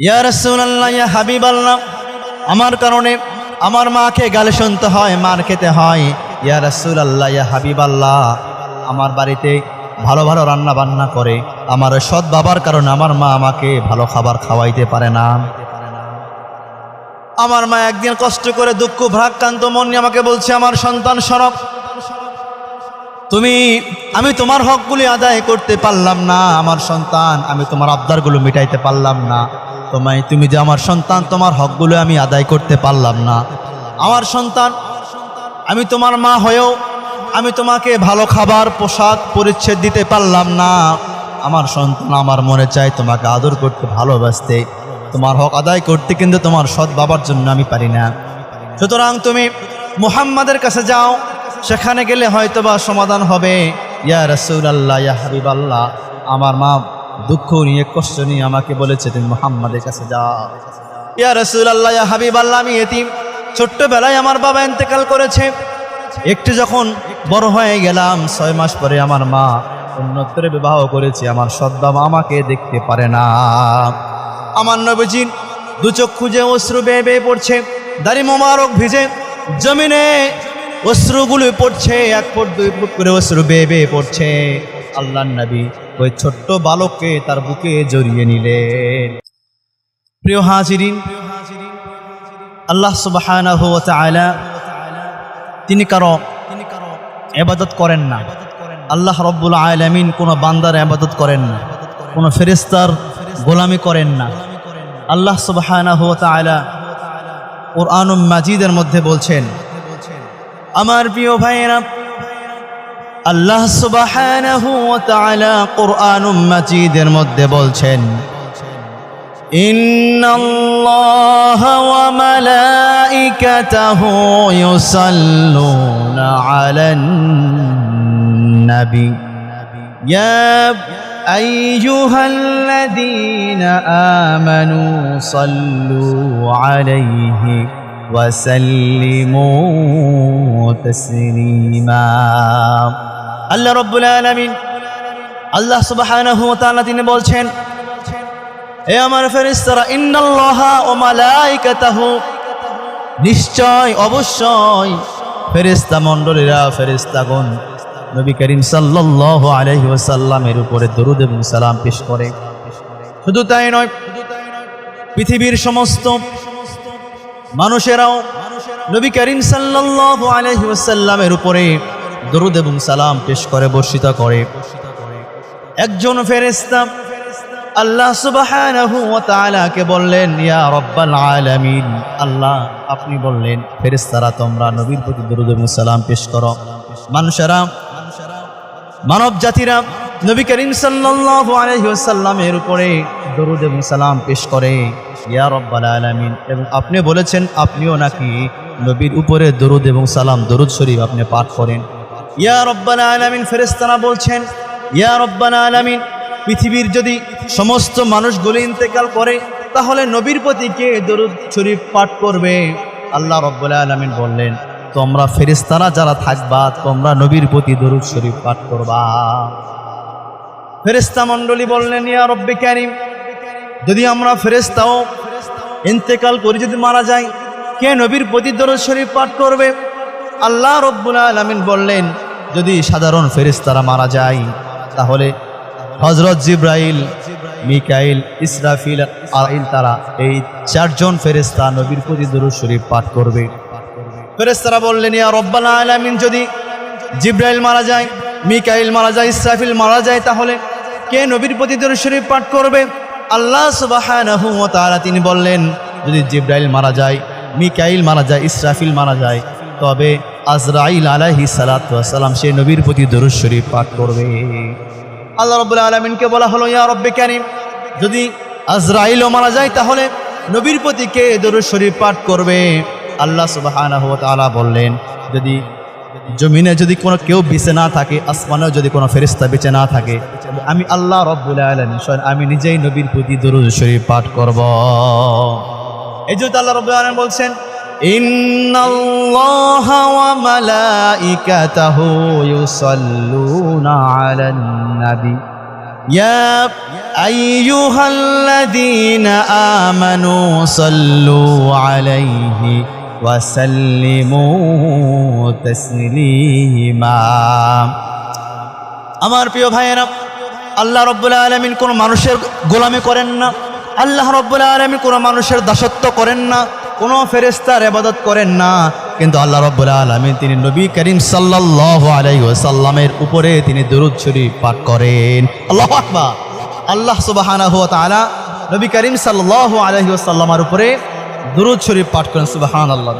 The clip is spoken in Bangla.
ইয়া রাসূলুল্লাহ, ইয়া হাবিবাল্লাহ, আমার কারণে আমার মাকে গালি শুনতে হয়, মার খেতে হয়। ইয়া রাসূলুল্লাহ, ইয়া হাবিবাল্লাহ, আমার বাড়িতে ভালো ভালো রান্না বান্না করে, আমার সৎ বাবার কারণে আমার মা আমাকে ভালো খাবার খাওয়াইতে পারে না। আমার মা একদিন কষ্ট করে দুঃখ ভারাক্রান্ত মন নিয়ে আমাকে বলছে, আমার সন্তান সরব, আমি তোমার হকগুলি আদায় করতে পারলাম না। আমার সন্তান, আমি তোমার আবদারগুলো মিটাইতে পারলাম না। তুমি যে আমার সন্তান, তোমার হকগুলো আমি আদায় করতে পারলাম না। আমার সন্তান, আমি তোমার মা হয়েও আমি তোমাকে ভালো খাবার পোশাক পরিচ্ছদ দিতে পারলাম না। আমার সন্তান, আমার মনে চায় তোমাকে আদর করতে, ভালোবাসতে, তোমার হক আদায় করতে, কিন্তু তোমার সৎ বাবার জন্য আমি পারি না। সুতরাং তুমি মুহাম্মাদের কাছে যাও, সেখানে গেলে হয়তোবা সমাধান হবে। ইয়া রাসূলুল্লাহ, ইয়া হাবিবাল্লাহ, আমার মা দুঃখ নিয়ে কষ্ট নিয়ে আমাকে বলেছে তুমি মুহাম্মাদের কাছে যাও। ইয়া রাসূলুল্লাহ, ইয়া হাবিবাল্লাহ, আমি এতিম, ছোট্টবেলায় আমার বাবা ইন্তেকাল করেছে। একটু যখন বড় হয়ে গেলাম, 6 মাস পরে আমার মা অন্যত্রে বিবাহ করেছে। আমার সৎ বাবা আমাকে দেখতে পারে না। আমার নবীজির দু চোখ খুঁজে অশ্রু বেয়ে বেয়ে পড়ছে, দাড়ি মোবারক ভিজে জমিনে অশ্রুগুলো পড়ছে, 1 ফুট 2 ফুট করে অশ্রু বেয়ে বেয়ে পড়ছে। আল্লাহর নবী ওই ছোট্ট বালককে তার বুকে জড়িয়ে নিলেন। প্রিয় হাজিরিন, আল্লাহ সুবহানাহু ওয়া তাআলা তিনি কারো ইবাদত করেন না। আল্লাহ রাব্বুল আলামিন কোনো বান্দার ইবাদত করেন না, কোনো ফেরেশতার গোলামি করেন না। আল্লাহ সুবহানাহু ওয়া তাআলা কুরআনুল মাজিদের মধ্যে বলছেন, আমার প্রিয় ভাইয়েরা, আল্লাহ সুবহানাহু ওয়া তাআলা কুরআনুল মাজিদের মধ্যে বলছেন, ইন্নাল্লাহা ওয়া মালাইকাতাহু ইউসাল্লুনা আলান নবী ইয়া আইয়ুহাল্লাযীনা আমানু সাল্লু আলাইহি ওয়া সাল্লিমু তাসলিমা। আল্লাহ রাব্বুল আলামিন, আল্লাহ সুবহানাহু ওয়া তাআলা তিনি বলছেন, এ আমার ফেরেশতারা, ইন্নাল্লাহা ওয়া মালাইকাতাহু, নিশ্চয় অবশ্যই ফেরেশতা মণ্ডলীরা, ফেরেশতাগণ নবী করিম সাল্লাল্লাহু আলাইহি ওয়াসাল্লামের উপরে দরুদ এবং সালাম পেশ করে। শুধু তাই নয়, পৃথিবীর সমস্ত মানুষেরাও নবী করিম সাল্লাল্লাহু আলাইহি ওয়াসাল্লামের উপরে দরুদ এবং সালাম পেশ করে, বর্ষিত করে। একজন ফেরেশতা আল্লাহ সুবহানাহু ওয়া তাআলাকে বললেন, ইয়া রাব্বাল আলামিন, আল্লাহ আপনি বললেন ফেরেশতারা তোমরা নবীর প্রতি দরুদ এবং সালাম পেশ করো। মানুষেরা, মানব জাতিরা নবী করিম সাল্লাল্লাহু আলাইহি ওয়াসাল্লামের উপরে দরুদ এবং সালাম পেশ করে, ইয়া রাব্বাল আলামিন। এবং আপনি বলেছেন আপনিও নাকি নবীর উপরে দরুদ এবং সালাম, দরুদ শরীফ আপনি পাঠ করেন। ইয়া রাব্বাল আলামিন, ফেরেশতারা বলছেন, ইয়া রাব্বাল আলামিন, পৃথিবীর যদি সমস্ত মানুষগুলো ইন্তেকাল করে, তাহলে নবীর প্রতি কে দরুদ শরীফ পাঠ করবে? আল্লাহ রাব্বুল আলামিন বললেন, তোমরা ফেরেশতারা যারা থাকবা, তোমরা নবীর প্রতি দরুদ শরীফ পাঠ করবা। ফেরেশতা মণ্ডলী বললেন, ইয়া রব্বে কারীম, যদি আমরা ফেরেশতাও ইন্তেকাল করে যদি মারা যাই, কে নবীর প্রতি দরুদ শরীফ পাঠ করবে? আল্লাহ রাব্বুল আলামিন বললেন, যদি সাধারণ ফেরেশতারা মারা যায়, তাহলে হযরত জিবরাইল, মিকাইল, ইসরাফিল, আরাইল, তারা এই 4 জন ফেরেশতা নবীর প্রতি দরুদ শরীফ পাঠ করবে। ফেরেশতারা বললেন, ইয়া রাব্বাল আলামিন, যদি জিবরাইল মারা যায়, মিকাইল মারা যায়, ইসরাফিল মারা যায়, তাহলে কে নবীর প্রতি দরুদ শরীফ পাঠ করবে? আল্লাহ সুবহানাহু ওয়া তাআলা তিনি বললেন, যদি জিবরাইল মারা যায়, মিকাইল মারা যায়, ইসরাফিল মারা যায়, তবে আজরাইল আলাইহিস সালাতু ওয়াস সালাম সে নবীর প্রতি দরুদ শরীফ পাঠ করবে। আল্লাহ রাব্বুল আলামিনকে বলা হলো, ইয়া রব্বে কারীম, যদি আজরাইলও মারা যায়, তাহলে নবীর প্রতি কে দরুদ শরীফ পাঠ করবে? আল্লাহ সুবহানাহু ওয়া তাআলা বললেন, যদি জমিনে যদি কোনো কেউ বেঁচে না থাকে, আসমানেও যদি কোনো ফেরেশতা বেঁচে না থাকে, আমি আল্লাহ রাব্বুল আলামিন স্বয়ং আমি নিজেই নবীর প্রতি দরুদ শরীফ পাঠ করব। এই জন্য আল্লাহ রাব্বুল আলামিন বলছেন, ইন্নাল্লাহা ওয়া মালাইকাতাহু ইউসাল্লুনা আলান নবী ইয়া আইয়ুহাল্লাযীনা আমানু সাল্লু আলাইহি ওয়া সাল্লিমু তাসলিমা। আমার প্রিয় ভাইয়েরা, আল্লাহ রাব্বুল আলামিন কোন মানুষের গোলামি করেন না, আল্লাহ রাব্বুল আলামিন কোন মানুষের দাসত্ব করেন না, কোন ফেরেশতার ইবাদত করেন না, কিন্তু আল্লাহ রাব্বুল আলামিন তিনি নবী করিম সাল্লাল্লাহু আলাইহি ওয়াসাল্লামের উপরে তিনি দরুদ শরীফ পাঠ করেন। আল্লাহু আকবার। আল্লাহ সুবহানাহু ওয়া তাআলা নবী করিম সাল্লাল্লাহু আলাইহি ওয়াসাল্লামের উপরে দরুদ শরীফ পাঠ করেন। সুবহানাল্লাহ।